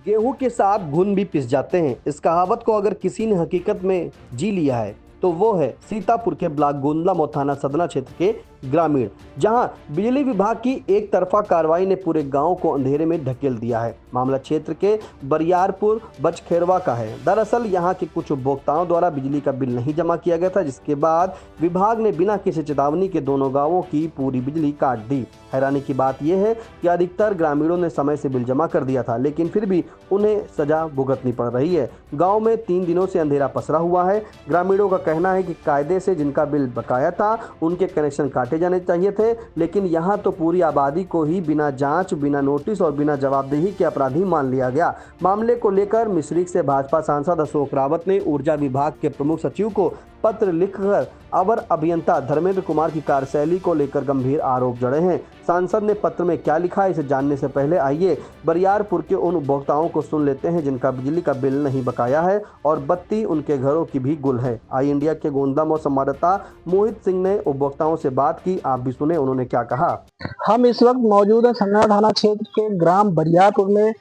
गेहूं के साथ घुन भी पिस जाते हैं। इस कहावत को अगर किसी ने हकीकत में जी लिया है तो वो है सीतापुर के ब्लॉक गोंदला मोथाना सदना क्षेत्र के ग्रामीण, जहां बिजली विभाग की एक तरफा कार्रवाई ने पूरे गांव को अंधेरे में ढकेल दिया है। मामला क्षेत्र के बरियारपुर बचखेरवा का है। दरअसल यहां के कुछ उपभोक्ताओं द्वारा बिजली का बिल नहीं जमा किया गया था, जिसके बाद विभाग ने बिना किसी चेतावनी के दोनों गांवों की पूरी बिजली काट दी। हैरानी की बात यह है कि अधिकतर ग्रामीणों ने समय से बिल जमा कर दिया था, लेकिन फिर भी उन्हें सजा भुगतनी पड़ रही है। गांव में 3 दिनों से अंधेरा पसरा हुआ है। ग्रामीणों का कहना है कि कायदे से जिनका बिल बकाया था उनके कनेक्शन काटे जाने चाहिए थे, लेकिन यहां तो पूरी आबादी को ही बिना जांच, बिना नोटिस और बिना जवाबदेही के अपराधी मान लिया गया। मामले को लेकर मिश्रिख से भाजपा सांसद अशोक रावत ने ऊर्जा विभाग के प्रमुख सचिव को पत्र लिखकर अवर अभियंता धर्मेंद्र कुमार की कार्यशैली को लेकर गंभीर आरोप जड़े हैं। सांसद ने पत्र में क्या लिखा है, इसे जानने से पहले आइए बरियारपुर के उन उपभोक्ताओं को सुन लेते हैं जिनका बिजली का बिल नहीं बकाया है और बत्ती उनके घरों की भी गुल है। आई इंडिया के गोंदा में संवाददाता मोहित सिंह ने उपभोक्ताओं से बात की, आप भी सुने उन्होंने क्या कहा। हम इस वक्त मौजूद है सन्ना थाना क्षेत्र के ग्राम बरियारपुर में,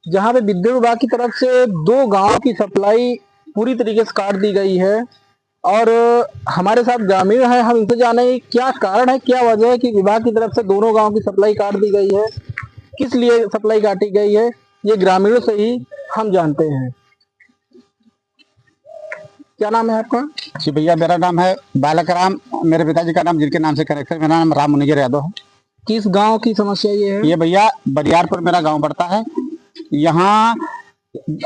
जहाँ पे विद्युत विभाग की तरफ से 2 गांव की सप्लाई पूरी तरीके से काट दी गई है और हमारे साथ ग्रामीण है। हम इनसे जाने क्या कारण है, क्या वजह है कि विभाग की तरफ से दोनों गांव की सप्लाई काट दी गई है, किस लिए सप्लाई काटी गई है, ये ग्रामीणों से ही हम जानते हैं। क्या नाम है आपका? जी भैया, मेरा नाम है बालक राम। मेरे पिताजी का नाम, जिनके नाम से कनेक्शन, मेरा नाम राम मुनिगर यादव है। किस गांव की समस्या ये है? ये भैया बरियारपुर मेरा गांव पड़ता है। यहाँ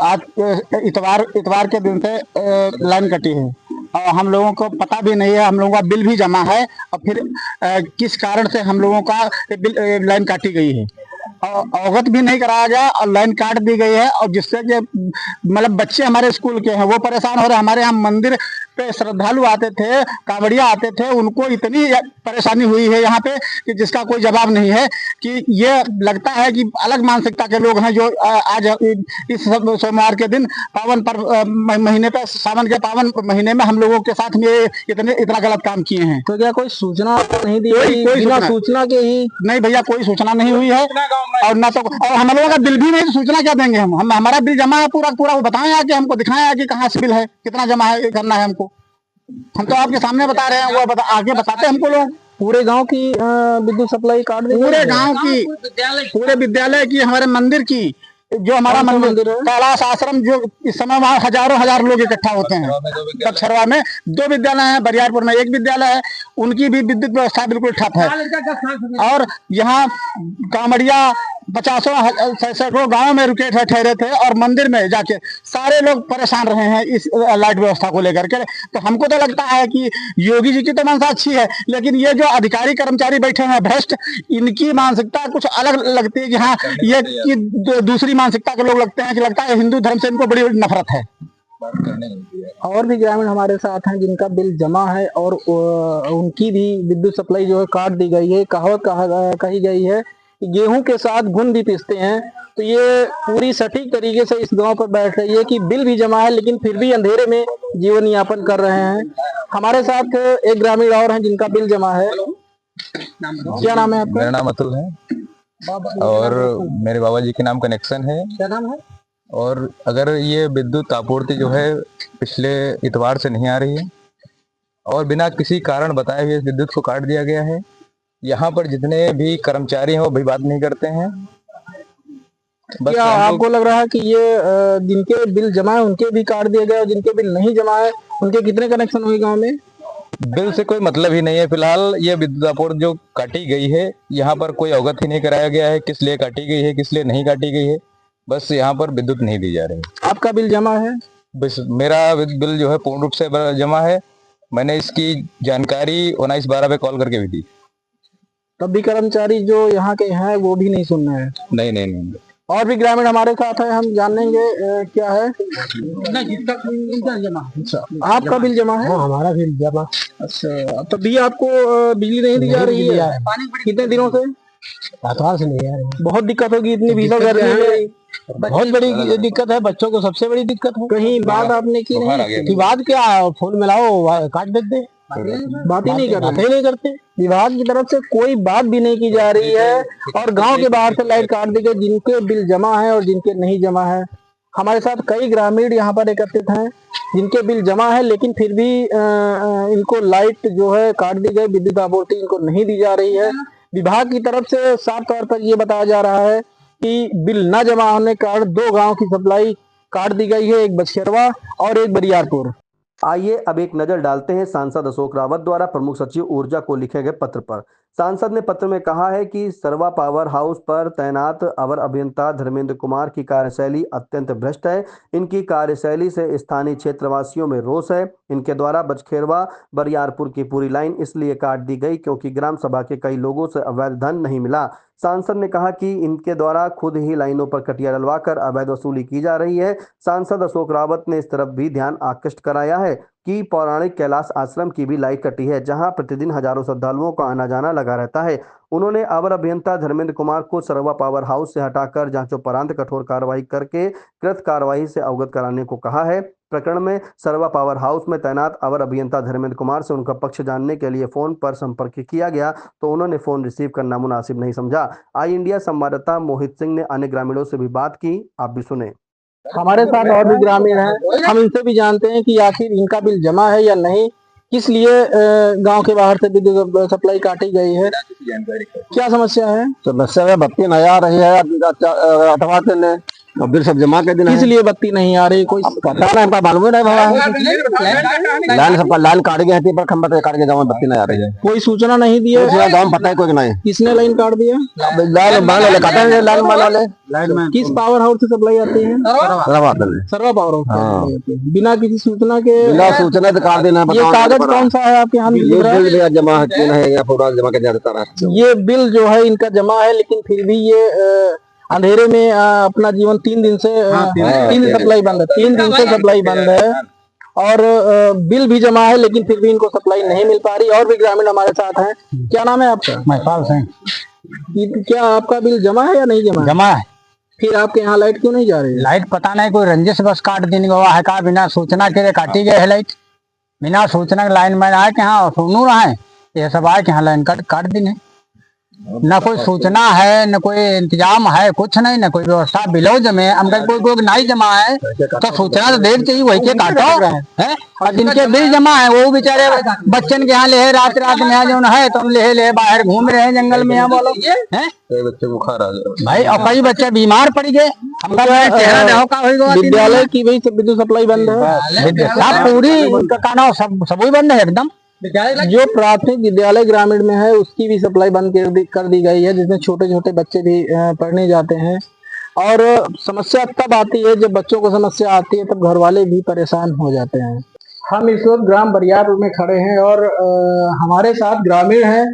आज इतवार के दिन से लाइन कटी है और हम लोगों को पता भी नहीं है। हम लोगों का बिल भी जमा है और फिर किस कारण से हम लोगों का लाइन काटी गई है और अवगत भी नहीं कराया गया और लाइन काट दी गई है। और जिससे कि मतलब बच्चे हमारे स्कूल के हैं वो परेशान हो रहे हैं। हमारे यहाँ मंदिर पे श्रद्धालु आते थे, कांवड़िया आते थे, उनको इतनी परेशानी हुई है यहाँ पे कि जिसका कोई जवाब नहीं है। कि ये लगता है कि अलग मानसिकता के लोग हैं जो आज इस सोमवार के दिन पावन पर महीने पे, सावन के पावन महीने में हम लोगों के साथ में इतना गलत काम किए हैं। तो क्या कोई सूचना नहीं दी? कोई बिना सूचना के ही? नहीं भैया, कोई सूचना नहीं हुई है और ना तो और हम लोगों का बिल भी नहीं, तो सूचना क्या देंगे हम हमारा बिल जमा है पूरा पूरा, वो बताएं आके हमको, दिखाएं आके कहाँ से बिल है, कितना जमा है, करना है हमको। हम तो आपके सामने बता रहे हैं, वो आगे बताते हैं हमको लोग। पूरे गांव की विद्युत सप्लाई काट दी? पूरे गांव की, पूरे विद्यालय की, हमारे मंदिर की, जो हमारा मंदिर है कैलाश आश्रम, जो इस समय वहाँ हजार लोग इकट्ठा होते हैं। बछरवा में 2 विद्यालय हैं, बरियारपुर में 1 विद्यालय है, उनकी भी विद्युत व्यवस्था बिल्कुल ठप है। और यहाँ कांवड़िया 50 सैकड़ों गाँव में रुके ठहरे थे और मंदिर में जाके सारे लोग परेशान रहे हैं इस लाइट व्यवस्था को लेकर के। तो हमको तो लगता है कि योगी जी की तो मंशा अच्छी है, लेकिन ये जो अधिकारी कर्मचारी बैठे हैं भ्रष्ट, इनकी मानसिकता कुछ अलग लगती है। कि हाँ, ये दूसरी मानसिकता के लोग लगते हैं कि लगता है हिंदू धर्म से इनको बड़ी नफरत है। और भी ग्रामीण हमारे साथ हैं जिनका बिल जमा है और उनकी भी विद्युत सप्लाई जो है काट दी गई है। कहावत कही गई है कि गेहूं के साथ घुन भी पिसते हैं। तो ये पूरी सटीक तरीके से इस गांव पर बैठ रही है कि बिल भी जमा है लेकिन फिर भी अंधेरे में जीवन यापन कर रहे हैं। हमारे साथ एक ग्रामीण और हैं जिनका बिल जमा है। क्या नाम है आपका? मेरा नाम अतुल है और मेरे बाबा जी के नाम कनेक्शन है। क्या नाम है? और अगर ये विद्युत आपूर्ति जो है पिछले इतवार से नहीं आ रही है और बिना किसी कारण बताए हुए विद्युत को काट दिया गया है। यहाँ पर जितने भी कर्मचारी हैं वो भी बात नहीं करते हैं। बस क्या आपको लग रहा है कि ये जिनके बिल जमा है उनके भी काट दिए गए और जिनके बिल नहीं जमा है उनके कितने कनेक्शन हुए गाँव में? बिल से कोई मतलब ही नहीं है। फिलहाल ये विद्युत आपूर्ति जो काटी गई है यहाँ पर कोई अवगत ही नहीं कराया गया है किस लिए काटी गई है, किस लिए नहीं काटी गई है। बस यहाँ पर विद्युत नहीं दी जा रही है। आपका बिल जमा है? बस मेरा बिल जो है पूर्ण रूप से जमा है। मैंने इसकी जानकारी 19/12 पे कॉल करके भी दी। तब भी कर्मचारी जो यहाँ के हैं वो भी नहीं सुन रहे हैं? नहीं। और भी ग्रामीण हमारे साथ है, हम जानेंगे क्या है। अच्छा, आपका बिल जमा है? हमारा बिल जमा। अच्छा, तब भी आपको बिजली नहीं दी जा रही है? कितने दिनों से? से नहीं है। बहुत दिक्कत होगी इतनी भीषण गर्मी में। बहुत बड़ी दिक्कत है, बच्चों को सबसे बड़ी दिक्कत है। कहीं बात आपने की नहीं? की बात क्या, फोन मिलाओ काट देते। बात ही नहीं करते। विभाग की तरफ से कोई बात भी नहीं की जा रही है और गांव के बाहर से लाइट काट दी गई, जिनके बिल जमा है और जिनके नहीं जमा है। हमारे साथ कई ग्रामीण यहाँ पर एकत्रित हैं जिनके बिल जमा है, लेकिन फिर भी इनको लाइट जो है काट दी गई, विद्युत आपूर्ति इनको नहीं दी जा रही है। विभाग की तरफ से साफ तौर पर ये बताया जा रहा है कि बिल न जमा होने के कारण 2 गांव की सप्लाई काट दी गई है, एक बछेरवा और एक बरियारपुर। आइए अब एक नजर डालते हैं सांसद अशोक रावत द्वारा प्रमुख सचिव ऊर्जा को लिखे गए पत्र पर। सांसद ने पत्र में कहा है कि सरवा पावर हाउस पर तैनात अवर अभियंता धर्मेंद्र कुमार की कार्यशैली अत्यंत भ्रष्ट है। इनकी कार्यशैली से स्थानीय क्षेत्रवासियों में रोष है। इनके द्वारा बछखेरवा बरियारपुर की पूरी लाइन इसलिए काट दी गई क्योंकि ग्राम सभा के कई लोगों से अवैध धन नहीं मिला। सांसद ने कहा कि इनके द्वारा खुद ही लाइनों पर कटिया डलवाकर अवैध वसूली की जा रही है। सांसद अशोक रावत ने इस तरफ भी ध्यान आकृष्ट कराया है कि पौराणिक कैलाश आश्रम की भी लाइट कटी है, जहां प्रतिदिन हजारों श्रद्धालुओं का आना जाना लगा रहता है। उन्होंने अवर अभियंता धर्मेंद्र कुमार को सरवा पावर हाउस से हटाकर जांचोपरांत कठोर कार्रवाई करके कृत कार्रवाई से अवगत कराने को कहा है। प्रकरण में सरवा पावर हाउस में तैनात अवर अभियंता धर्मेंद्र कुमार से उनका पक्ष जानने के लिए फोन पर संपर्क किया गया तो उन्होंने फोन रिसीव करना मुनासिब नहीं समझा। आई इंडिया संवाददाता मोहित सिंह ने अन्य ग्रामीणों से भी बात की, आप भी सुने। हमारे साथ और भी ग्रामीण हैं, हम इनसे भी जानते हैं कि आखिर इनका बिल जमा है या नहीं, किस लिए गांव के बाहर से विद्युत सप्लाई काटी गई है, क्या समस्या है। समस्या है बत्ती नहीं आ रही है, अठवा दिन है और बिल सब जमा के दिन किस लिए बत्ती नहीं आ रही, कोई पता नहीं, हमका मालूम ही नहीं भला। लाइन सबका लाइन काट गए थे पर खंबा काट के गाँव में बत्ती नहीं आ रही है, कोई सूचना नहीं दिया गाँव में पता है कोई नहीं। किसने लाइन काट दिया। लाइन मान ले काटेंगे, लाइन मान ले। लाइन में किस पावर हाउस से सप्लाई आती है। सरवा पावर हाउस से सप्लाई आती है, बिना किसी सूचना के। बिना सूचना से काट देना। ये कागज कौन सा है आपके यहाँ बिल जमा है या पूरा जमा के देता रहा। ये बिल जो है इनका जमा है, लेकिन फिर भी ये अंधेरे में अपना जीवन 3 दिन से 3 दिन सप्लाई बंद है, 3 दिन से सप्लाई बंद है और बिल भी जमा है, लेकिन फिर भी इनको सप्लाई नहीं मिल पा रही। और भी ग्रामीण हमारे साथ हैं, क्या नाम है आपका। महपाल सिंह। क्या आपका बिल जमा है या नहीं जमा। जमा है। फिर आपके यहाँ लाइट क्यों नहीं जा रही है। लाइट पता नहीं, कोई रंजिश बस काट देने हुआ है का, बिना सूचना के काटी गई है लाइट। बिना सूचना के लाइन में आए के यहाँ सुनू रहा है, ये सब आए के यहाँ लाइन काट दी नहीं। न कोई सूचना है, न कोई इंतजाम है, कुछ नहीं, न कोई व्यवस्था। बिलो जमे हमका कोई नहीं जमा है तो सूचना तो देख चाहिए, वही के काटो है। और जिनके बिल जमा है वो बेचारे बच्चन के यहाँ ले रात में यहाँ जो है तो ले बाहर घूम रहे हैं जंगल में, यहाँ बोलो है बच्चे बुखार आ गया भाई, और कई बच्चे बीमार पड़ गए। विद्यालय की भी विद्युत सप्लाई बंद है, सब पूरी का सब बंद है एकदम। जो प्राथमिक विद्यालय ग्रामीण में है उसकी भी सप्लाई बंद कर दी गई है, जिसमें छोटे छोटे बच्चे भी पढ़ने जाते हैं। और समस्या तब आती है जब बच्चों को समस्या आती है, तब घर वाले भी परेशान हो जाते हैं। हम इस वक्त ग्राम बरियारपुर में खड़े हैं और हमारे साथ ग्रामीण हैं।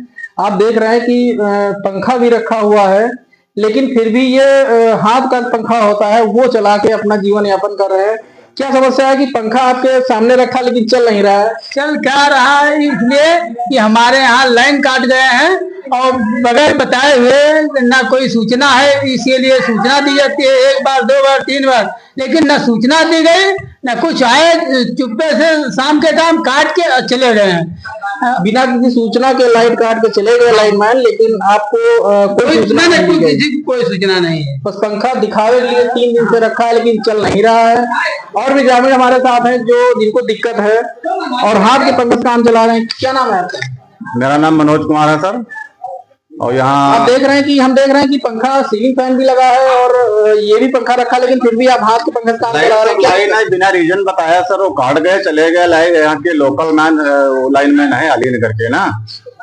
आप देख रहे हैं कि पंखा भी रखा हुआ है, लेकिन फिर भी ये हाथ का पंखा होता है वो चला के अपना जीवन यापन कर रहे हैं। क्या समस्या है कि पंखा आपके सामने रखा लेकिन चल नहीं रहा है। चल क्या रहा है इसलिए कि हमारे यहाँ लाइन काट गए हैं और बगैर बताए हुए ना कोई सूचना है, इसीलिए सूचना दी जाती है 1 बार 2 बार 3 बार, लेकिन ना सूचना दी गई ना कुछ आए, चुप्पे से शाम के टाइम काट के चले गए हैं। बिना किसी सूचना के लाइट काट के चले गए लाइनमैन, लेकिन आपको कोई सूचना नहीं, किसी की कोई सूचना नहीं है। बस पंखा दिखावे के लिए 3 दिन से रखा है लेकिन चल नहीं रहा है। और भी ग्रामीण हमारे साथ हैं जो जिनको दिक्कत है और हाथ के पंखे से काम चला रहे हैं। क्या नाम है आपका। मेरा नाम मनोज कुमार है सर। और यहाँ आप देख रहे हैं कि हम देख रहे हैं कि पंखा सीलिंग फैन भी लगा है और ये भी पंखा रखा, लेकिन फिर भी आप हाथ के पंखे से काम चला रहे हैं। बिना रीजन बताया सर, वो काट गए चले गए। लाइन यहाँ के लोकल मैन लाइन मैन है अली नगर के ना,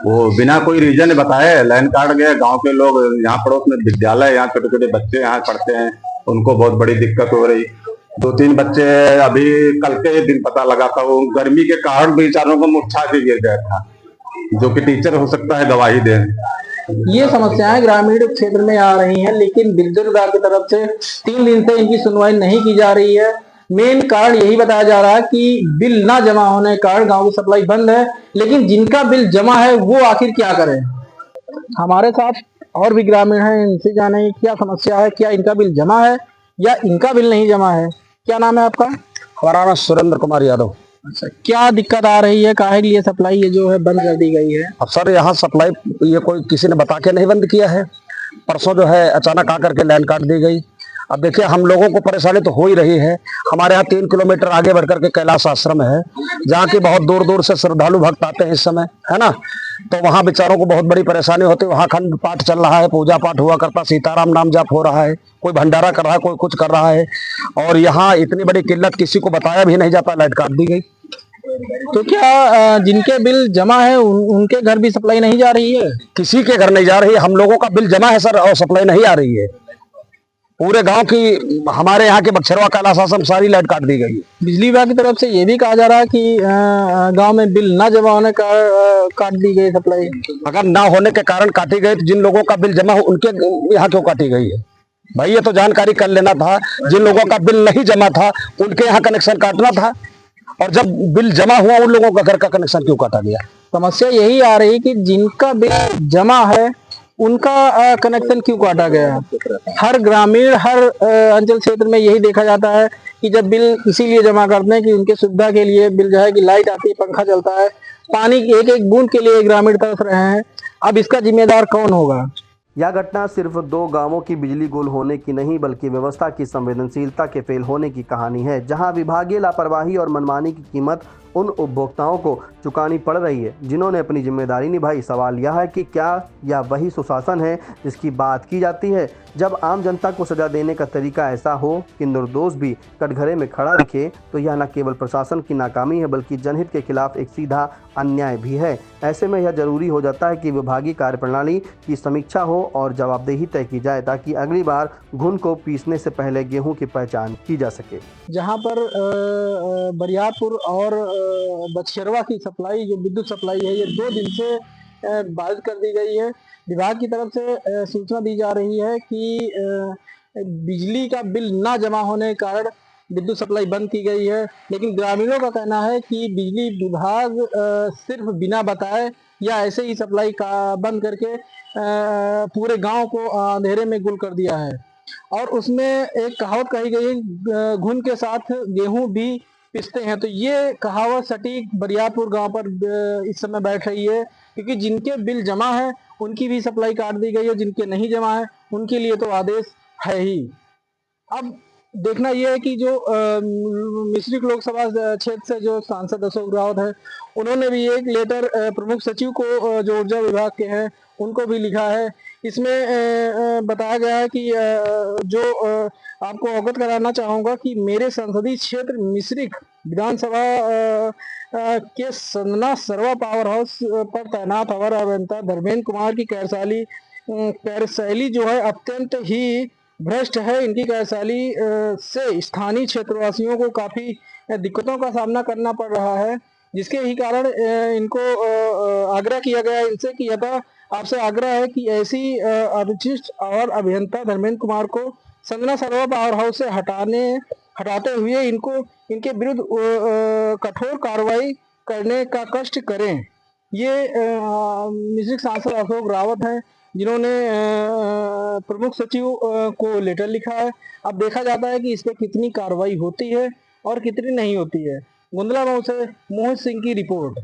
वो बिना कोई रीजन बताए लाइन काट गए। गांव के लोग यहाँ पड़ोस में विद्यालय, यहाँ छोटे छोटे बच्चे यहाँ पढ़ते हैं, उनको बहुत बड़ी दिक्कत हो रही। 2-3 बच्चे अभी कल के दिन पता लगा था, वो गर्मी के कारण बेचारों को मुरझा के गिर गया था, जो कि टीचर हो सकता है गवाही दे। ये समस्याएं ग्रामीण क्षेत्र में आ रही हैं, लेकिन विद्युत विभाग की तरफ से 3 दिन से इनकी सुनवाई नहीं की जा रही है। मेन कारण यही बताया जा रहा है कि बिल ना जमा होने के कारण गांव की सप्लाई बंद है, लेकिन जिनका बिल जमा है वो आखिर क्या करें। हमारे साथ और भी ग्रामीण हैं, इनसे जाने क्या समस्या है, क्या इनका बिल जमा है या इनका बिल नहीं जमा है। क्या नाम है आपका। हमारा नाम सुरेंद्र कुमार यादव। अच्छा, क्या दिक्कत आ रही है, काहे के लिए सप्लाई ये जो है बंद कर दी गई है? अब सर यहाँ सप्लाई ये कोई किसी ने बता के नहीं बंद किया है। परसों जो है अचानक आकर के लाइन काट दी गई। अब देखिए हम लोगों को परेशानी तो हो ही रही है। हमारे यहाँ 3 किलोमीटर आगे बढ़कर के कैलाश आश्रम है, जहाँ की बहुत दूर दूर से श्रद्धालु भक्त आते हैं इस समय, है ना। तो वहाँ बेचारों को बहुत बड़ी परेशानी होती है। वहाँ खंड पाठ चल रहा है, पूजा पाठ हुआ करता, सीताराम नाम जाप हो रहा है, कोई भंडारा कर रहा है, कोई कुछ कर रहा है, और यहाँ इतनी बड़ी किल्लत किसी को बताया भी नहीं जाता, लाइट काट दी गई। तो क्या जिनके बिल जमा है उनके घर भी सप्लाई नहीं जा रही है? किसी के घर नहीं जा रही है। हम लोगों का बिल जमा है सर, और सप्लाई नहीं आ रही है। पूरे गांव की, हमारे यहाँ के बक्सरवा कैलाश आश्रम सारी लाइट काट दी गई है। बिजली विभाग की तरफ से ये भी कहा जा रहा है कि गांव में बिल न जमा होने का काट दी गई सप्लाई। अगर ना होने के कारण काटी गई तो जिन लोगों का बिल जमा हो उनके यहाँ क्यों काटी गई है भाई? ये तो जानकारी कर लेना था। जिन लोगों का बिल नहीं जमा था उनके यहाँ कनेक्शन काटना था, और जब बिल जमा हुआ उन लोगों का घर का कनेक्शन क्यों काटा गया? समस्या यही आ रही कि जिनका बिल जमा है उनका कनेक्शन क्यों काटा गया? हर ग्रामीण, हर अंचल क्षेत्र में यही देखा जाता है कि जब बिल इसीलिए जमा करते हैं कि उनके सुविधा के लिए बिल जो है कि लाइट आती है, पंखा चलता है, पानी एक एक बूंद के लिए ग्रामीण तरस रहे हैं। अब इसका जिम्मेदार कौन होगा? यह घटना सिर्फ 2 गांवों की बिजली गुल होने की नहीं बल्कि व्यवस्था की संवेदनशीलता के फेल होने की कहानी है, जहां विभागीय लापरवाही और मनमानी की कीमत उन उपभोक्ताओं को चुकानी पड़ रही है जिन्होंने अपनी जिम्मेदारी निभाई। सवाल यह है कि क्या यह वही सुशासन है जिसकी बात की जाती है, जब आम जनता को सजा देने का तरीका ऐसा हो कि निर्दोष भी कटघरे में खड़ा दिखे, तो यह न केवल प्रशासन की नाकामी है बल्कि जनहित के खिलाफ एक सीधा अन्याय भी है। ऐसे में यह जरूरी हो जाता है कि विभागीय कार्यप्रणाली की समीक्षा हो और जवाबदेही तय की जाए, ताकि अगली बार घुन को पीसने से पहले गेहूं की पहचान की जा सके। जहां पर बरियारपुर और बछरवा की सप्लाई, जो विद्युत सप्लाई है, ये 2 दिन से बाधित कर दी गई है। विभाग की तरफ से सूचना दी जा रही है कि बिजली का बिल ना जमा होने के कारण विद्युत सप्लाई बंद की गई है, लेकिन ग्रामीणों का कहना है कि बिजली विभाग सिर्फ बिना बताए या ऐसे ही सप्लाई का बंद करके पूरे गांव को अंधेरे में गुल कर दिया है। और उसमें एक कहावत कही गई है, घुन के साथ गेहूं भी पिसते हैं। तो ये कहावत सटीक बरियारपुर गांव पर इस समय बैठ रही है, क्योंकि जिनके बिल जमा है उनकी भी सप्लाई काट दी गई है, जिनके नहीं जमा है उनके लिए तो आदेश है ही। अब देखना यह है कि जो मिश्रिख लोकसभा क्षेत्र से जो सांसद अशोक रावत है, उन्होंने भी एक लेटर प्रमुख सचिव को, जो ऊर्जा विभाग के हैं, उनको भी लिखा है। इसमें बताया गया है कि जो आपको अवगत कराना चाहूँगा कि मेरे संसदीय क्षेत्र मिश्रिख विधानसभा के संदना सरवा पावर हाउस पर तैनात अवर अभियंता धर्मेंद्र कुमार की कार्यशैली जो है अत्यंत ही भ्रष्ट है। इनकी कार्यशैली से स्थानीय क्षेत्रवासियों को काफ़ी दिक्कतों का सामना करना पड़ रहा है, जिसके ही कारण इनको आग्रह किया गया इनसे कि यथा आपसे आग्रह है कि ऐसी अवशिष्ट और अभियंता धर्मेंद्र कुमार को संदना सरवा पावर हाउस से हटाते हुए इनके विरुद्ध कठोर कार्रवाई करने का कष्ट करें। ये मिश्रिख सांसद अशोक रावत हैं, जिन्होंने प्रमुख सचिव को लेटर लिखा है। अब देखा जाता है कि इस पर कितनी कार्रवाई होती है और कितनी नहीं होती है। गुंदला गांव से मोहित सिंह की रिपोर्ट।